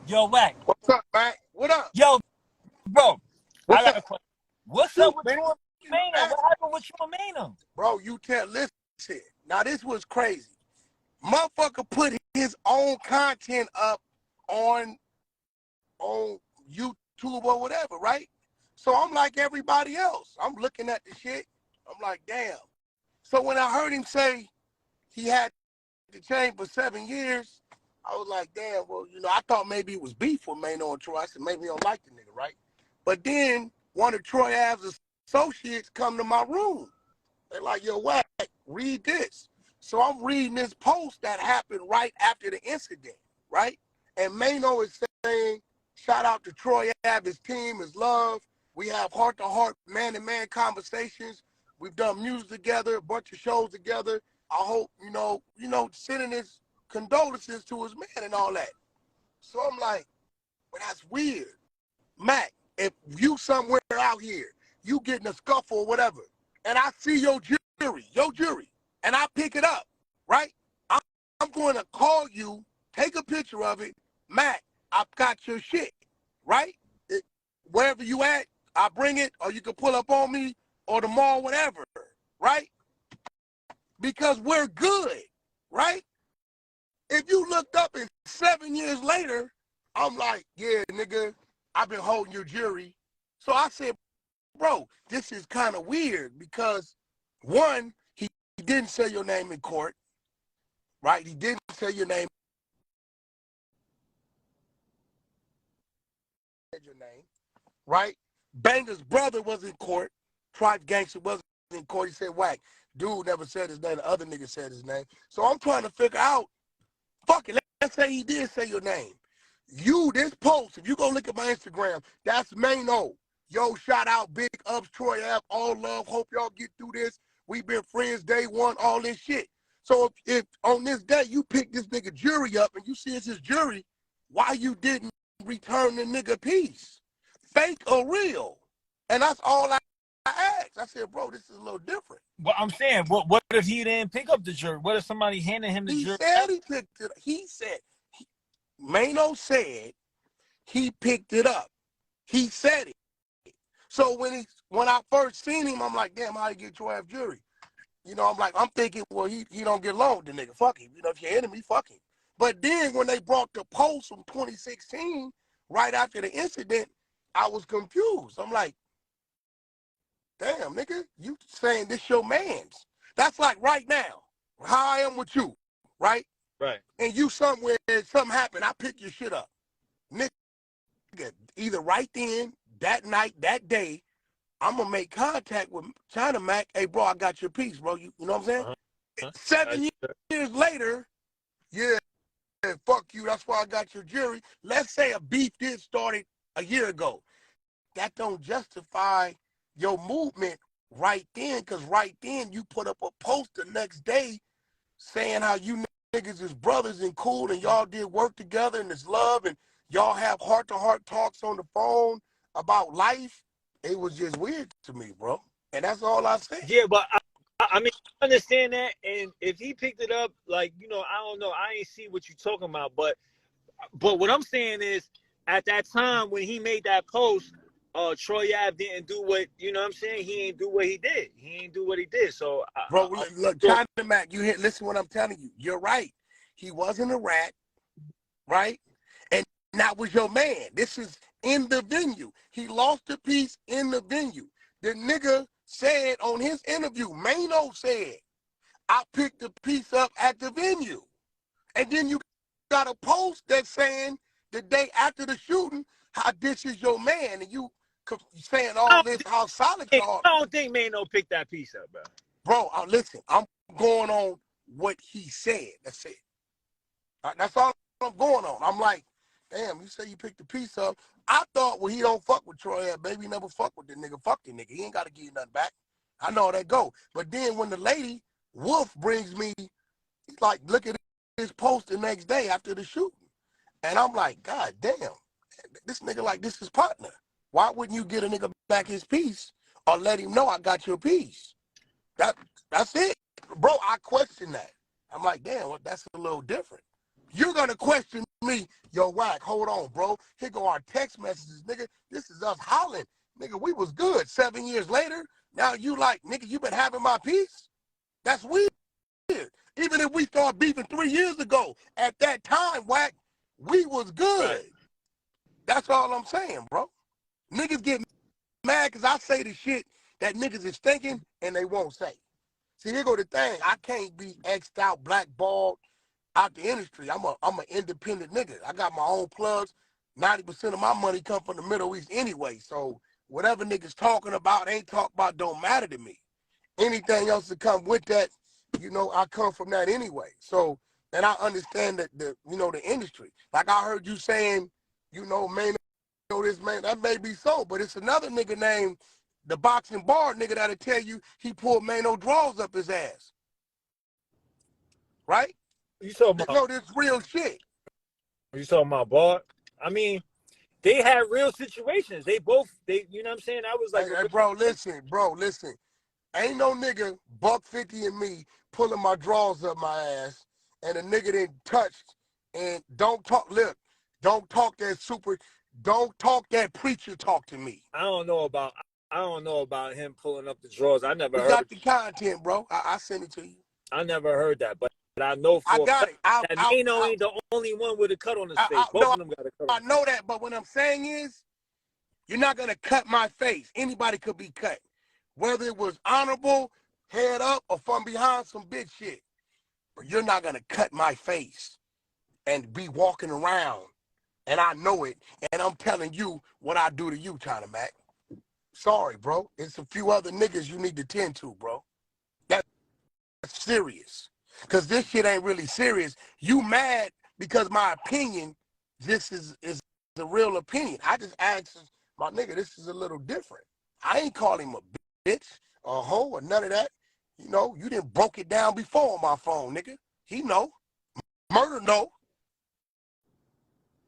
Yo, Wack. What's up, man? What up? Yo, bro. I What's got a up? question. What's up Shoot, with man. you and Maino? Man. What happened with you and Maino? Bro, you can't listen. Now, this was crazy. Motherfucker put his own content up on YouTube or whatever, right? So I'm like everybody else. I'm looking at the shit. I'm like, damn. So when I heard him say he had to change for 7 years, I was like, damn, well, I thought maybe it was beef with Maino and Troy. I said, maybe he don't like the nigga, right? But then one of Troy Ave's associates come to my room. They're like, yo, Wack, read this. So I'm reading this post that happened right after the incident, right? And Maino is saying, shout out to Troy Ave, his team, his love. We have heart-to-heart, man-to-man conversations. We've done music together, a bunch of shows together. I hope, sending his condolences to his man and all that. So I'm like, well, that's weird. Mac, if you somewhere out here, you get in a scuffle or whatever, and I see your jury, and I pick it up, right? I'm going to call you, take a picture of it. Mac, I've got your shit, right? Wherever you at, I bring it, or you can pull up on me, or the mall, whatever, right? Because we're good, right? If you looked up and 7 years later, I'm like, yeah, nigga, I've been holding your jury. So I said, bro, this is kind of weird because, one, he didn't say your name in court, right? He didn't say your name, right? Banger's brother was in court. Tribe Gangster was in court. He said, Wack, dude never said his name. The other nigga said his name. So I'm trying to figure out, fuck it, let's say he did say your name. This post, if you go look at my Instagram, that's Maino. Yo, shout out, big ups, Troy Ave, all love, hope y'all get through this. We've been friends day one, all this shit. So if on this day you pick this nigga jury up and you see it's his jury, why you didn't return the nigga piece? Fake or real? And that's all I asked. I said, bro, this is a little different. Well, I'm saying, what if he didn't pick up the jury? What if somebody handed him the He jury? said he picked it up. He said, Maino said he picked it up. He said it. So when I first seen him, I'm like, damn, how you get your ass jury? I'm thinking, well, he don't get along with the nigga. Fuck him. If your enemy, fuck him. But then when they brought the post from 2016, right after the incident, I was confused. I'm like, damn, nigga, you saying this your man's. That's like right now, how I am with you, right? Right. And you somewhere, something happened, I pick your shit up. Nigga, either right then, that night, that day, I'm going to make contact with China Mac. Hey, bro, I got your piece, bro. You know what I'm saying? 7 years later, yeah, fuck you. That's why I got your jury. Let's say a beef did started a year ago. That don't justify your movement right then, because right then you put up a post the next day saying how you niggas is brothers and cool and y'all did work together and it's love and y'all have heart-to-heart talks on the phone about life. It was just weird to me, bro. And that's all I said. Yeah, but I mean, I understand that. And if he picked it up, like, I don't know. I ain't see what you're talking about. But what I'm saying is, at that time when he made that post, Troy Ave didn't do what, what I'm saying? He ain't do what he did. He ain't do what he did. So, bro, look, China Mac, listen what I'm telling you. You're right. He wasn't a rat, right? And that was your man. This is in the venue. He lost the piece in the venue. The nigga said on his interview, Maino said, I picked the piece up at the venue. And then you got a post that's saying the day after the shooting, how this is your man. And you saying all this, how solid you are. I don't think Maino picked that piece up, bro. Bro, listen, I'm going on what he said. That's it. That's all I'm going on. I'm like, damn, you say you picked the piece up. I thought, well, he don't fuck with Troy. Baby, never fuck with the nigga. Fuck the nigga. He ain't got to give you nothing back. I know how that go. But then when the lady, Wolf, brings me, he's like, look at his post the next day after the shooting. And I'm like, God damn, this nigga like this is partner. Why wouldn't you get a nigga back his piece or let him know I got your piece? That's it. Bro, I question that. I'm like, damn, well, that's a little different. You're gonna question me, yo, Wack, hold on, bro. Here go our text messages, nigga. This is us hollering. Nigga, we was good. 7 years later, now you like, nigga, you been having my peace? That's weird. Even if we started beefing 3 years ago, at that time, Wack, we was good. Right. That's all I'm saying, bro. Niggas get mad because I say the shit that niggas is thinking and they won't say. See, here go the thing. I can't be X'd out, blackballed out the industry. I'm an independent nigga. I got my own plugs. 90% of my money come from the Middle East anyway. So whatever niggas talking about, ain't talk about, don't matter to me. Anything else that come with that, you know, I come from that anyway. So, and I understand that the industry. Like I heard you saying, you know, Maino, this man, that may be so, but it's another nigga named the boxing bar nigga that'll tell you he pulled Maino draws up his ass. Right? You talking about? No, this real shit. You talking about Bart? I mean, they had real situations. They you know what I'm saying? I was like, Hey, bro, listen. Ain't no nigga $150 and me pulling my drawers up my ass and a nigga didn't touched and don't talk that preacher talk to me. I don't know about him pulling up the drawers. I never We heard. got the content, bro. I send it to you. I never heard that, but I know for I got it. that Maino ain't the only one with a cut on his face. Both of them got a cut. I know that, but what I'm saying is, you're not gonna cut my face. Anybody could be cut, whether it was honorable, head up, or from behind some bitch shit. But you're not gonna cut my face and be walking around, and I know it, and I'm telling you what I do to you, China Mac. Sorry, bro. It's a few other niggas you need to tend to, bro. That's serious. Because this shit ain't really serious. You mad because my opinion, this is the real opinion. I just asked my nigga, this is a little different. I ain't call him a bitch, a hoe, or none of that. You know, you didn't broke it down before on my phone, nigga. He know. Murder know.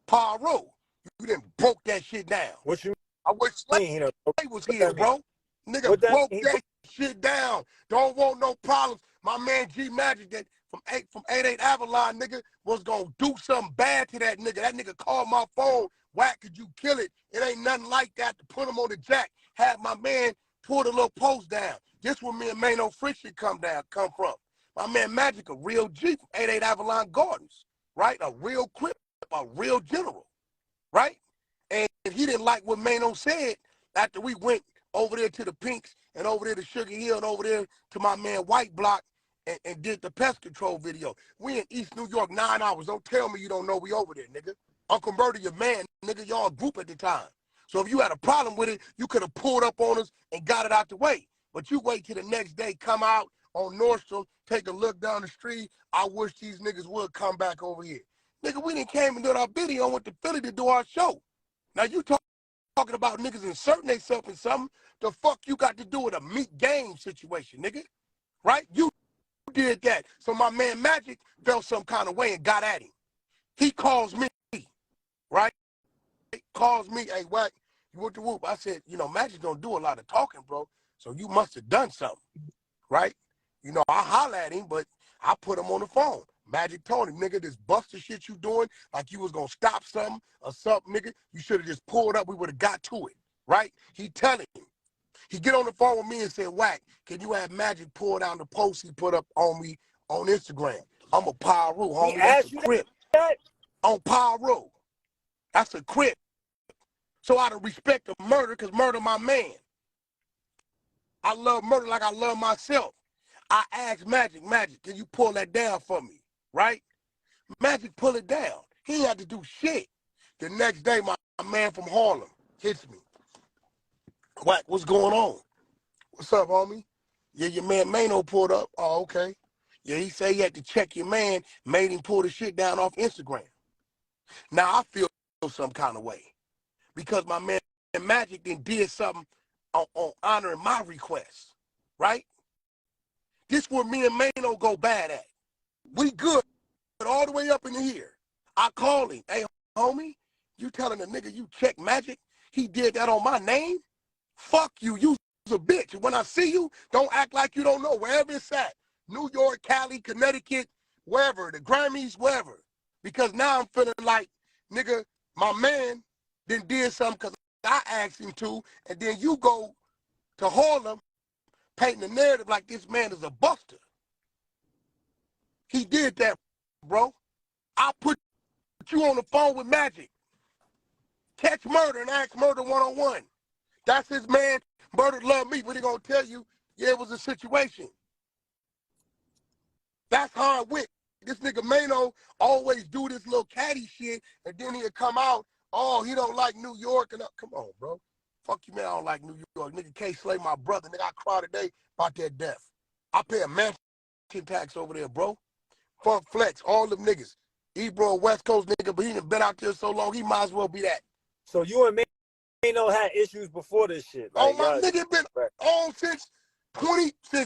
Pyro, you didn't broke that shit down. What you I wish Slay was here, bro. Nigga broke that shit down. Don't want no problems. My man G Magic that from 88 Avalon, nigga, was gonna do something bad to that nigga. That nigga called my phone. Wack, could you kill it? It ain't nothing like that to put him on the jack. Had my man pull the little post down. This where me and Maino friction come from. My man Magic, a real G from 88 Avalon Gardens, right? A real crip, a real general, right? And he didn't like what Maino said after we went over there to the Pinks and over there to Sugar Hill and over there to my man White Block and did the pest control video. We in East New York 9 hours. Don't tell me you don't know we over there, nigga. Uncle Murder, your man, nigga, y'all a group at the time. So if you had a problem with it, you could have pulled up on us and got it out the way. But you wait till the next day, come out on Nordstrom, take a look down the street. I wish these niggas would come back over here. Nigga, we done came and did our video and went to Philly to do our show. Now you talking about niggas inserting themselves in something. The fuck you got to do with a meat game situation, nigga? Right? You did that. So my man Magic felt some kind of way and got at him. He calls me, right? He calls me, hey, Wack, you went to whoop. I said, you know, Magic don't do a lot of talking, bro. So you must have done something, right? You know, I holler at him, but I put him on the phone. Magic told him, nigga, this buster shit you doing, like you was gonna stop something or something, nigga. You should have just pulled up. We would have got to it, right? He telling him. He get on the phone with me and said, Wack, can you have Magic pull down the post he put up on me on Instagram? I'm a Pyro, homie. That's a crip. On Pyro. That's a crip. So out of respect of Murder, because Murder my man. I love Murder like I love myself. I asked Magic, can you pull that down for me? Right? Magic pull it down. He had to do shit. The next day, my man from Harlem hits me. Wack, what's going on? What's up, homie? Yeah, your man Maino pulled up. Oh, okay. Yeah, he said he had to check your man, made him pull the shit down off Instagram. Now, I feel some kind of way because my man Magic then did something on honoring my request, right? This where me and Maino go bad at. We good all the way up in here. I call him. Hey, homie, you telling a nigga you check Magic? He did that on my name? Fuck you. You's a bitch. When I see you, don't act like you don't know. Wherever it's at. New York, Cali, Connecticut, wherever. The Grammys, wherever. Because now I'm feeling like, nigga, my man then did something because I asked him to, and then you go to Harlem painting the narrative like this man is a buster. He did that, bro. I put you on the phone with Magic. Catch Murder and ask Murder one-on-one. That's his man. Murder love me, but he gonna tell you, yeah, it was a situation. That's how it went. This nigga Maino always do this little catty shit, and then he'll come out, oh, he don't like New York. And come on, bro. Fuck you, man, I don't like New York. Nigga can't slay my brother. Nigga, I cry today about that death. I pay a mansion tax over there, bro. Funk Flex, all them niggas. Ebro, West Coast nigga, but he done been out there so long, he might as well be that. So you and Maino had issues before this shit. Like, oh, my nigga been on since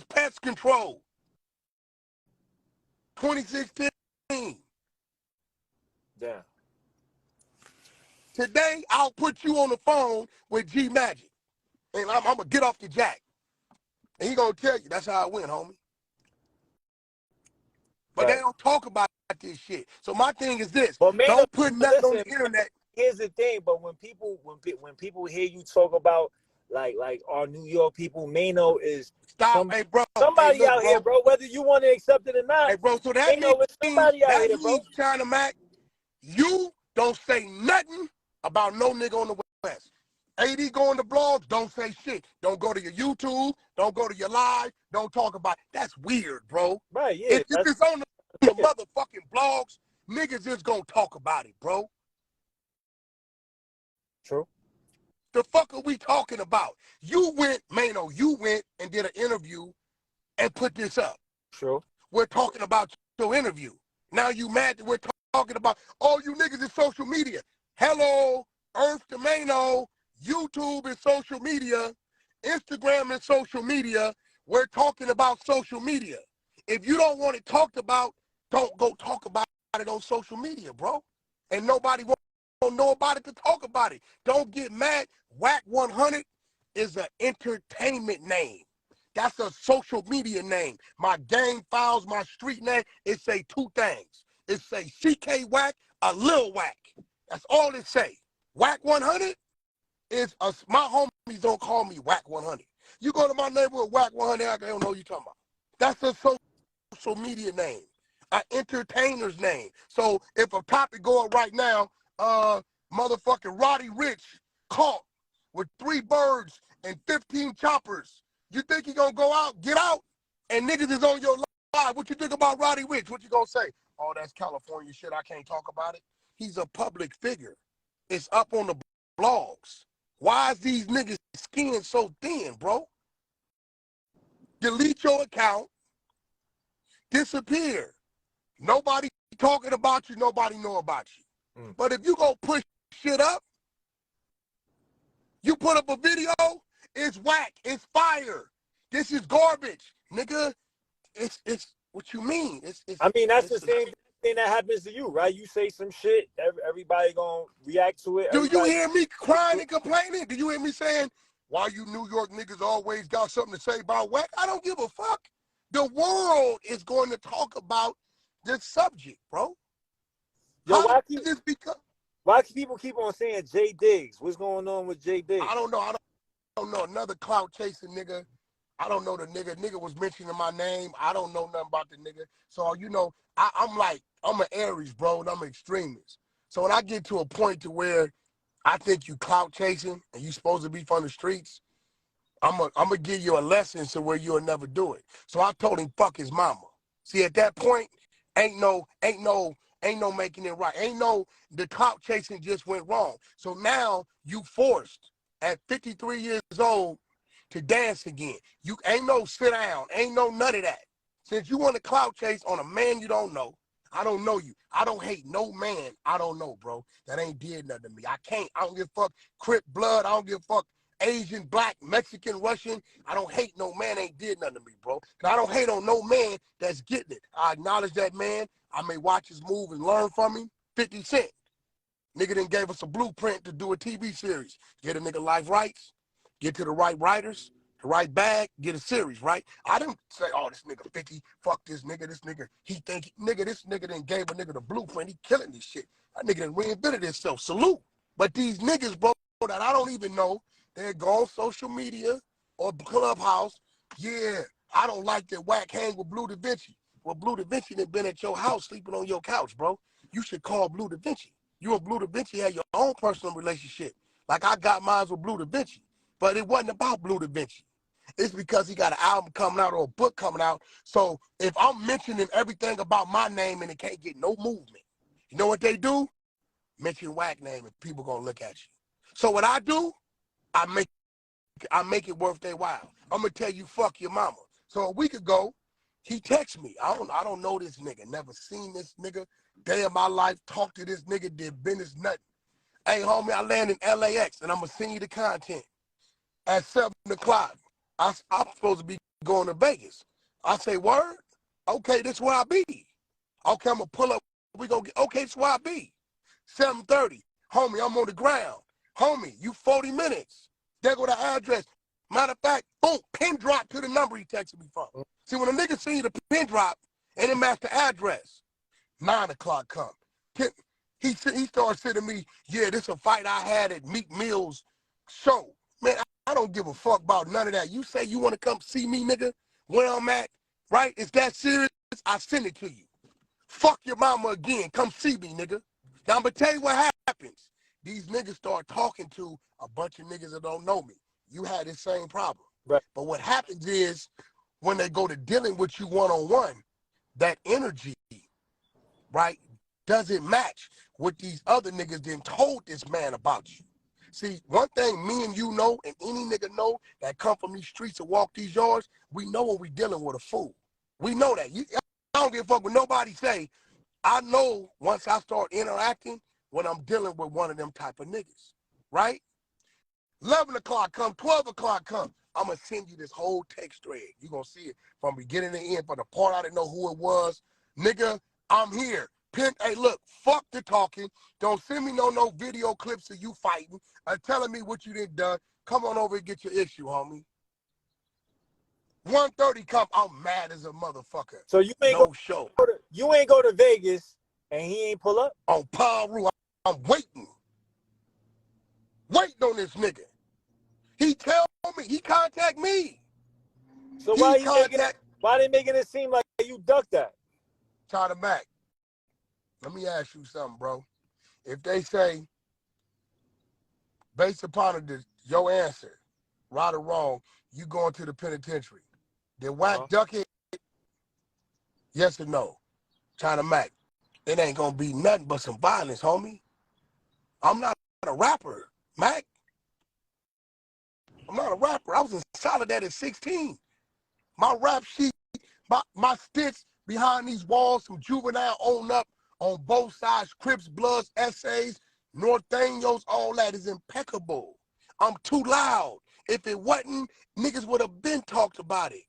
Pest Control. 2016. Damn. Today, I'll put you on the phone with G Magic. And I'm going to get off the jack. And he going to tell you, that's how I went, homie. But they don't talk about this shit. So my thing is this. But Maino, don't put nothing on the internet. Here's the thing, but when people hear you talk about like our New York people, Maino is hey, bro, somebody out here, bro, whether you want to accept it or not. Hey, bro, so that Maino is somebody out here, bro. China Mac, you don't say nothing about no nigga on the West. AD going to blogs, don't say shit. Don't go to your YouTube, don't go to your live, don't talk about it. That's weird, bro. Right, yeah. If it's on the motherfucking blogs, niggas just gonna talk about it, bro. True. The fuck are we talking about? You went, Maino, you went and did an interview and put this up. True. We're talking about your interview. Now you mad that we're talking about all you niggas in social media. Hello, Earth to Maino, YouTube is social media, Instagram is social media. We're talking about social media. If you don't want it talked about, don't go talk about it on social media, bro. And nobody won't know about it to talk about it. Don't get mad. Wack100 is an entertainment name. That's a social media name. My gang files, my street name, it say two things. It say CK Wack, a Lil Wack. That's all it say. Wack100 is my homies don't call me Wack100. You go to my neighborhood, Wack100, I don't know what you talking about. That's a social media name, an entertainer's name. So if a topic going right now, motherfucking Roddy Rich caught with 3 birds and 15 choppers. You think he gonna go out, get out, and niggas is on your live? What you think about Roddy Rich? What you gonna say? Oh, that's California shit. I can't talk about it. He's a public figure. It's up on the blogs. Why is these niggas' skin so thin, bro? Delete your account. Disappear. Nobody talking about you. Nobody know about you. But if you go push shit up, you put up a video, it's whack, it's fire. This is garbage, nigga. It's what you mean. I mean, that's the same thing that happens to you, right? You say some shit, everybody gonna react to it. Do you hear me crying and complaining? Do you hear me saying, why you New York niggas always got something to say about Wack? I don't give a fuck. The world is going to talk about this subject, bro. Yo, why people keep on saying Jay Diggs? What's going on with Jay Diggs? I don't know. I don't know. Another clout chasing nigga. I don't know the nigga. Nigga was mentioning my name. I don't know nothing about the nigga. So, you know, I'm an Aries, bro, and I'm an extremist. So when I get to a point to where I think you clout chasing and you supposed to be from the streets, I'm gonna give you a lesson to where you'll never do it. So I told him, fuck his mama. See, at that point, ain't no making it right. The clout chasing just went wrong. So now you forced at 53 years old to dance again. You ain't no sit down, ain't no none of that. Since you want to clout chase on a man you don't know, I don't know you. I don't hate no man I don't know, bro. That ain't did nothing to me. I don't give a fuck Crip blood. I don't give a fuck Asian, black, Mexican, Russian. I don't hate no man ain't did nothing to me, bro. Cause I don't hate on no man that's getting it. I acknowledge that man. I may watch his move and learn from him. 50 Cent. Nigga done gave us a blueprint to do a TV series. Get a nigga life rights. Get to the right writers, the right bag, get a series, right? I didn't say, oh, this nigga 50, fuck this nigga, he think, this nigga done gave a nigga the blueprint, he killing this shit. That nigga done reinvented himself, salute. But these niggas, bro, that I don't even know, they go on social media or Clubhouse, yeah, I don't like that Wack hang with Blue Da Vinci. Well, Blue Da Vinci done been at your house sleeping on your couch, bro. You should call Blue Da Vinci. You and Blue Da Vinci had your own personal relationship. Like I got mine with Blue Da Vinci. But it wasn't about Blue Da Vinci. It's because he got an album coming out or a book coming out. So if I'm mentioning everything about my name and it can't get no movement, you know what they do? Mention Wack name and people gonna look at you. So what I do, I make it worth their while. I'm gonna tell you, fuck your mama. So a week ago, he texted me. I don't know this nigga. Never seen this nigga. Day of my life, talked to this nigga, did business, nothing. Hey, homie, I land in LAX and I'm gonna send you the content. At 7 o'clock, I'm supposed to be going to Vegas. I say, word? Okay, this where I be. Okay, I'm gonna pull up. We gonna get, okay, this where I be. 7:30, homie, I'm on the ground. Homie, you 40 minutes. There go the address. Matter of fact, boom, pin drop to the number he texted me from. See, when a nigga see the pin drop and it match the address, 9 o'clock come. He started saying to me, yeah, this a fight I had at Meek Mill's show. Man, I don't give a fuck about none of that. You say you want to come see me, nigga, where I'm at, right? Is that serious? I send it to you. Fuck your mama again. Come see me, nigga. Now, I'm going to tell you what happens. These niggas start talking to a bunch of niggas that don't know me. You had the same problem. Right. But what happens is when they go to dealing with you one-on-one, that energy, right, doesn't match what these other niggas then told this man about you. See, one thing me and you know, and any nigga know that come from these streets and walk these yards, we know when we dealing with a fool. We know that. I don't give a fuck what nobody say. I know once I start interacting when I'm dealing with one of them type of niggas, right? 11 o'clock come, 12 o'clock come. I'm going to send you this whole text thread. You're going to see it from beginning to end. For the part I didn't know who it was. Nigga, I'm here. Hey, look, fuck the talking. Don't send me no video clips of you fighting or telling me what you done. Come on over and get your issue, homie. 1:30 come, I'm mad as a motherfucker. So you ain't show. You ain't go to Vegas and he ain't pull up? On Paru, I'm waiting. Waiting on this nigga. He tell me, he contact me. So why they making it seem like you ducked that? China Mac, let me ask you something, bro. If they say, based upon your answer, right or wrong, you going to the penitentiary, then Wack duck it? Yes or no? China Mac, it ain't gonna be nothing but some violence, homie. I'm not a rapper, Mac. I'm not a rapper. I was in Solidad at 16. My rap sheet, my sticks behind these walls, some juvenile own up on both sides, Crips, Bloods, essays, Norteños, all that is impeccable. I'm too loud. If it wasn't, niggas would have been talked about it.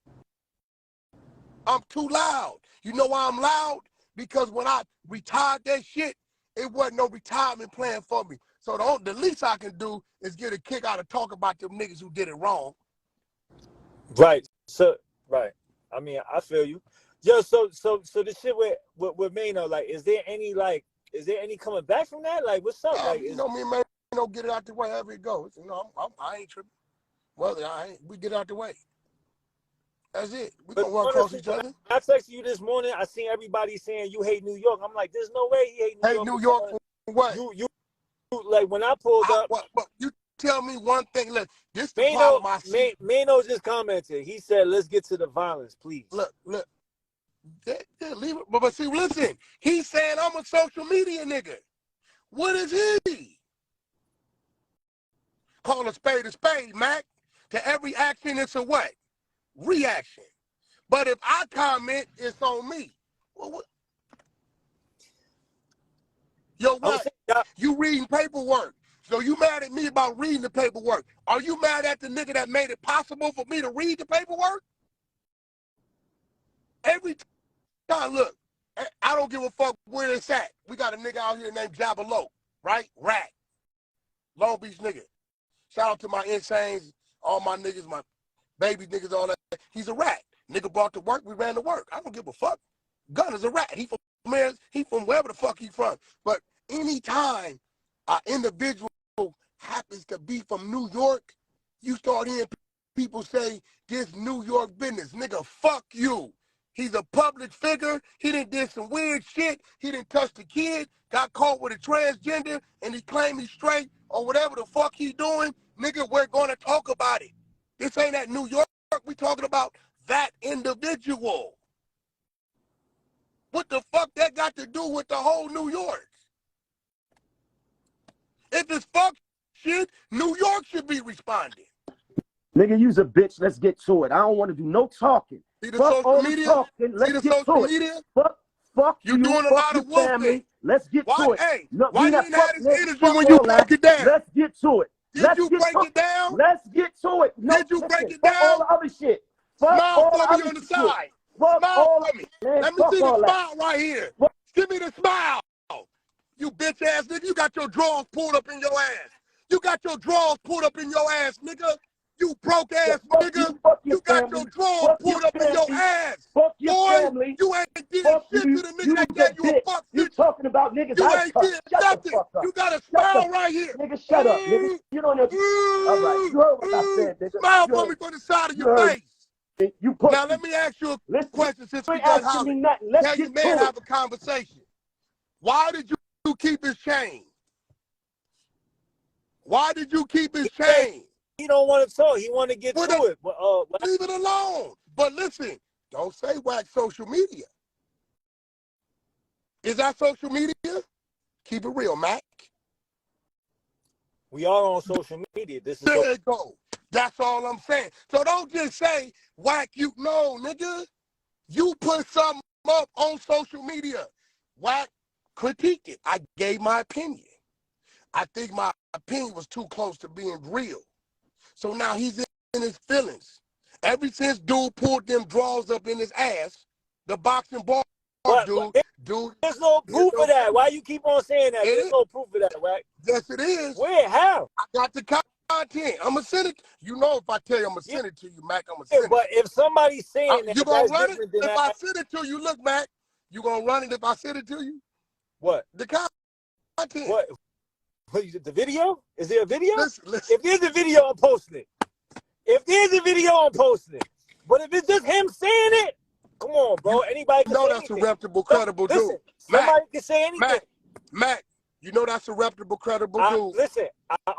I'm too loud. You know why I'm loud? Because when I retired that shit, it wasn't no retirement plan for me. So the least I can do is get a kick out of talk about them niggas who did it wrong. Right. So right. I mean, I feel you. Yo, so the shit with Maino, like, is there any coming back from that? Like, what's up? Like, you know me and Maino get it out the way however it goes. You know, I ain't tripping. Well, we get it out the way. That's it. We gonna run across each other. I texted you this morning. I seen everybody saying you hate New York. I'm like, there's no way he hate New York. Hate New York for what? You like when I pulled up. What, you tell me one thing. Look, this the problem I see. Maino just commented. He said, "Let's get to the violence, please." Look. Leave it. But see, listen. He's saying I'm a social media nigga. What is he? Call a spade, Mac. To every action, it's a what? Reaction. But if I comment, it's on me. Well, what? Yo, what? You reading paperwork. So you mad at me about reading the paperwork. Are you mad at the nigga that made it possible for me to read the paperwork? Every time, look, I don't give a fuck where it's at. We got a nigga out here named Jabalo, right? Rat. Long Beach nigga. Shout out to my Insanes, all my niggas, baby niggas, all that. He's a rat. Nigga brought to work, we ran to work. I don't give a fuck. Gun is a rat. He from wherever the fuck he from. But anytime an individual happens to be from New York, you start hearing people say this New York business. Nigga, fuck you. He's a public figure. He did some weird shit. He didn't touch the kid, got caught with a transgender, and he claimed he's straight or whatever the fuck he doing. Nigga, we're going to talk about it. This ain't at New York. We talking about that individual. What the fuck that got to do with the whole New York? If it's fuck shit, New York should be responding. Nigga, you's a bitch. Let's get to it. I don't want to do no talking. See the Fuck social media? talking. Let's get to it. Fuck you doing a lot of wolf things. Let's get to it. Hey, no, why you didn't have this interview when you broke it down? Let's get to it. Did you break it down? Let's get to it. No, did you break it fuck down? all the other shit. Fuck smile all for the me other on the shit. side. Fuck Smile for me. Man, let me see the smile that. right here. Give me the smile. You bitch ass nigga. You got your drawers pulled up in your ass. You got your drawers pulled up in your ass, nigga. You broke ass nigga. You got your drawers pulled up in your ass. Fuck your boy, family. You ain't did shit to the nigga that gave you a fuck. You talking about niggas? You ain't did nothing. You got a smile right here. Nigga, shut up, nigga. You don't know. All right, you heard what I said, nigga. Smile for me from the side of your face. Now let me ask you a question since we got Holly. Tell your man have a conversation. Why did you keep his chain? Why did you keep his chain? He don't want to talk. He want to get to it. But, leave it alone. But listen, don't say whack social media. Is that social media? Keep it real, Mac. We are on social media. This is there you go. That's all I'm saying. So don't just say whack you. No, nigga. You put something up on social media. Whack critiqued it. I gave my opinion. I think my opinion was too close to being real. So now he's in his feelings. Ever since dude pulled them drawers up in his ass, the boxing ball, dude. There's no proof of that. Why you keep on saying that? There's no proof of that, right? Yes, it is. Where? How? I got the content. I'm going to send it. You know, if I tell you I'm going to send it to you, Mac, I'm going to send it. But if somebody's saying that, you going to run it? If I send it to you, look, Mac, you going to run it if I send it to you? What? The content. What? The video? Is there a video? Listen. If there's a video, I'm posting it. If there's a video, I'm posting it. But if it's just him saying it, come on, bro. Anybody can say that's anything. A reputable, credible dude. Somebody can say anything. Mac, you know that's a reputable, credible dude. Listen,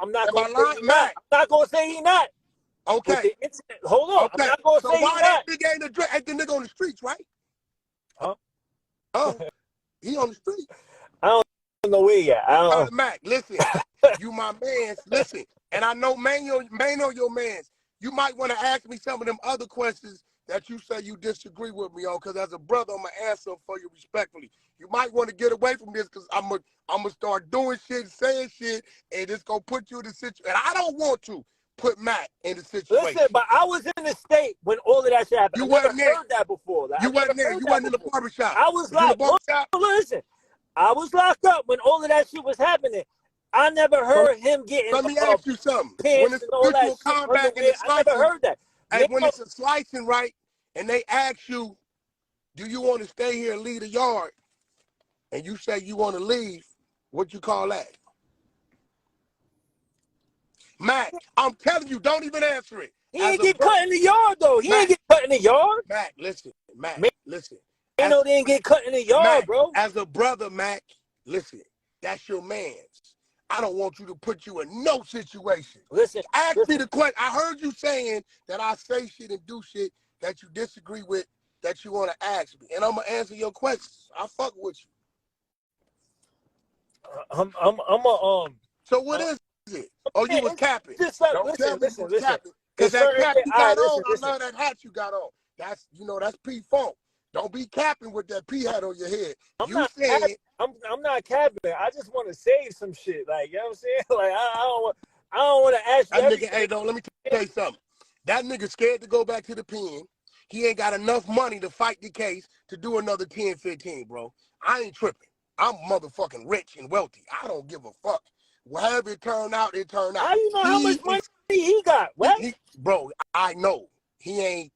I'm not going to say he's not. I'm not going to say he's not. Okay. Hold on. Okay. I'm not going to say he's not. So why that nigga ain't the nigga on the streets, right? Huh? Oh, he on the street. I don't know where yet. Mac, listen. You my mans. Listen. And I know Maino your mans. You might want to ask me some of them other questions that you say you disagree with me on, because as a brother, I'm going to answer for you respectfully. You might want to get away from this, because I'm gonna start doing shit, saying shit, and it's going to put you in the situation. And I don't want to put Matt in the situation. Listen, but I was in the state when all of that shit happened. You wasn't there. Heard that before. You wasn't there. You wasn't in the barbershop. I was locked up. Listen, I was locked up when all of that shit was happening. I never heard him getting. Let me ask you something. When it's mutual combat and it's I never heard that. And when it's a slicing, right, and they ask you, do you want to stay here and leave the yard? And you say you want to leave, what you call that? Matt, I'm telling you, don't even answer it. He ain't get cut in the yard, though. He ain't get cut in the yard. Matt, listen. Matt, listen. You know they ain't get cut in the yard, Mac, bro. As a brother, Mac, listen, that's your man's. I don't want you to put you in no situation. Listen. Ask me the question. I heard you saying that I say shit and do shit that you disagree with, that you want to ask me. And I'm going to answer your questions. I fuck with you. So what is it? Oh, you was capping. Just like, don't tell me you was capping. Because that cap you got on, I love that hat you got on. That's, that's P-Funk. Don't be capping with that P hat on your head. I'm not capping. I just want to say some shit. Like, you know what I'm saying? Like, I don't want to ask you. That nigga, hey, let me tell you something. That nigga scared to go back to the pen. He ain't got enough money to fight the case to do another 10, 15, bro. I ain't tripping. I'm motherfucking rich and wealthy. I don't give a fuck. However it turned out, it turned out. How you know how much money he got? What? Bro, I know. he ain't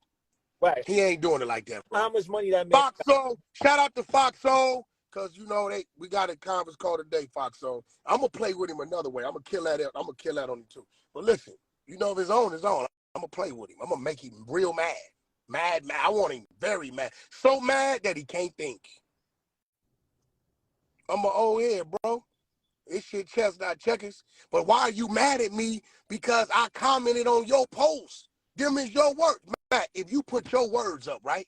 Right. doing it like that, bro. How much money that man? Foxo, shout out to Foxo, cause you know we got a conference call today, Foxo. I'm gonna play with him another way. I'm gonna kill that on him too. But listen, you know if it's on, it's on. I'm gonna play with him. I'm gonna make him real mad. Mad. I want him very mad. So mad that he can't think. I'm an old head, bro. This shit chess, not checkers. But why are you mad at me? Because I commented on your post. Them is your words. Matt, if you put your words up, right?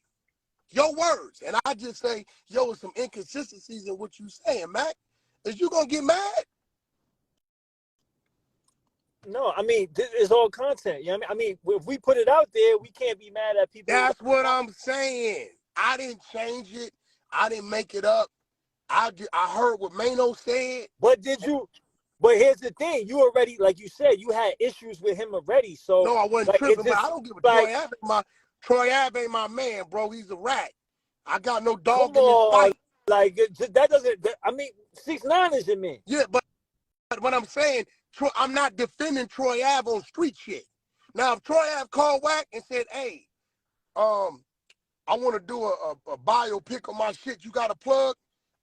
Your words. And I just say, yo, some inconsistencies in what you saying, Matt. Is you gonna get mad? No, I mean, this is all content. You know what I mean? If we put it out there, we can't be mad at people. That's what I'm saying. I didn't change it. I didn't make it up. I heard what Maino said. But here's the thing. You already, like you said, you had issues with him already. So no, I wasn't like, tripping, but I don't give a like, Troy Ave ain't my man, bro. He's a rat. I got no dog come in this on, fight. like that doesn't. I mean, 6ix9ine is your man. Yeah, but what I'm saying, I'm not defending Troy Ave on street shit. Now, if Troy Ave called Wack and said, "Hey, I want to do a biopic on my shit. You got a plug?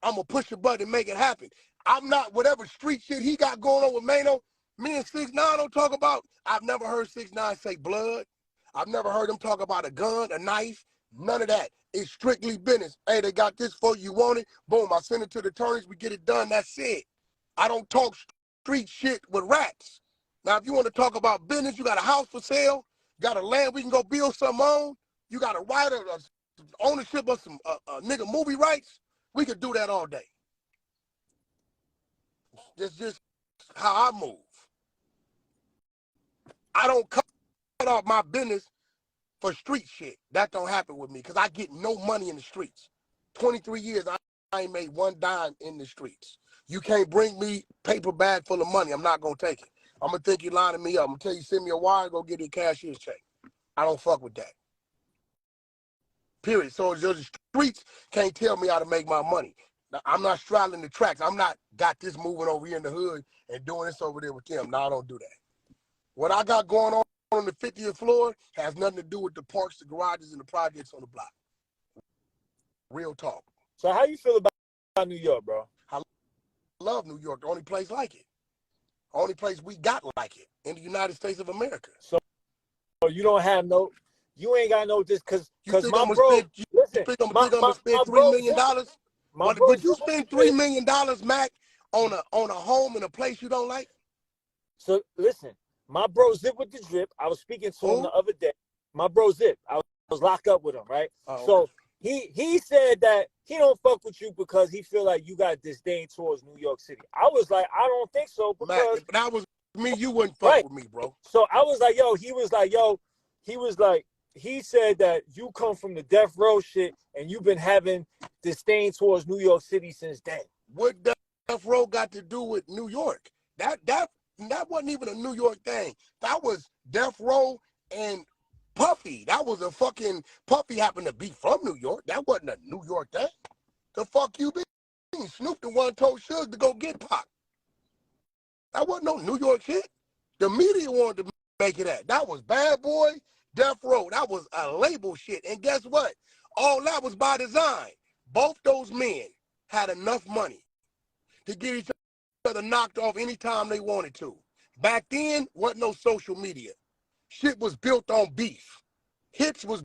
I'm gonna push a button and make it happen." I'm not whatever street shit he got going on with Maino. Me and 6ix9ine don't talk about. I've never heard 6ix9ine say blood. I've never heard him talk about a gun, a knife, none of that. It's strictly business. Hey, they got this for you. Want it? Boom, I send it to the attorneys. We get it done. That's it. I don't talk street shit with rats. Now, if you want to talk about business, you got a house for sale, got a land we can go build something on, you got a right of ownership of some nigga movie rights, we could do that all day. That's just how I move. I don't cut off my business for street shit. That don't happen with me because I get no money in the streets. 23 years, I ain't made one dime in the streets. You can't bring me paper bag full of money. I'm not going to take it. I'm going to think you're lining me up. I'm going to tell you, send me a wire, go get your cashier's check. I don't fuck with that. Period. So the streets can't tell me how to make my money. Now, I'm not straddling the tracks. I'm not got this moving over here in the hood and doing this over there with them. No, I don't do that. What I got going on the 50th floor has nothing to do with the parks, the garages, and the projects on the block. Real talk. So how you feel about New York, bro? I love New York. The only place like it. The only place we got like it in the United States of America. So you don't have no, you ain't got no this because my I'm bro, spend, listen, I'm gonna spend $3 million? Would you spend $3 million, Mac, on a home in a place you don't like? So listen, my bro Zip with the drip. I was speaking to him the other day. My bro Zip, I was locked up with him, right? Oh, so he said that he don't fuck with you because he feel like you got disdain towards New York City. I was like, I don't think so because Mac, if that was me, you wouldn't fuck with me, bro. So I was like, yo, he was like, he said that you come from the death row shit and you've been having disdain towards New York City since then. What death row got to do with New York? That wasn't even a New York thing. That was death row and Puffy. That was a fucking Puffy happened to be from New York. That wasn't a New York thing. The fuck you been? Snoop the one told Suge to go get Pac. That wasn't no New York shit. The media wanted to make it that. That was Bad Boy, Death Row. That was a label shit. And guess what? All that was by design. Both those men had enough money to get each other knocked off anytime they wanted to. Back then, wasn't no social media. Shit was built on beef. Hits was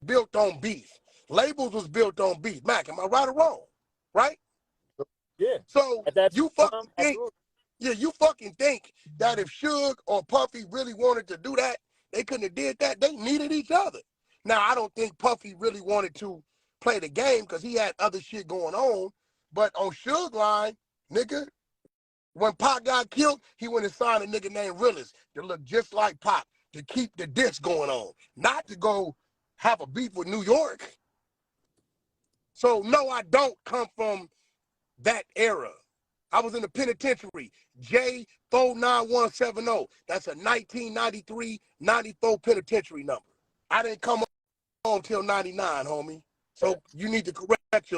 built on beef. Labels was built on beef. Mac, am I right or wrong? Right? Yeah. So you fucking think, you fucking think that if Suge or Puffy really wanted to do that, they couldn't have did that. They needed each other. Now, I don't think Puffy really wanted to play the game because he had other shit going on. But on Suge line, nigga, when Pac got killed, he went and signed a nigga named Realist to look just like Pac to keep the diss going on, not to go have a beef with New York. So, no, I don't come from that era. I was in the penitentiary, J49170. That's a 1993-94 penitentiary number. I didn't come on until 99, homie. So you need to correct yourself.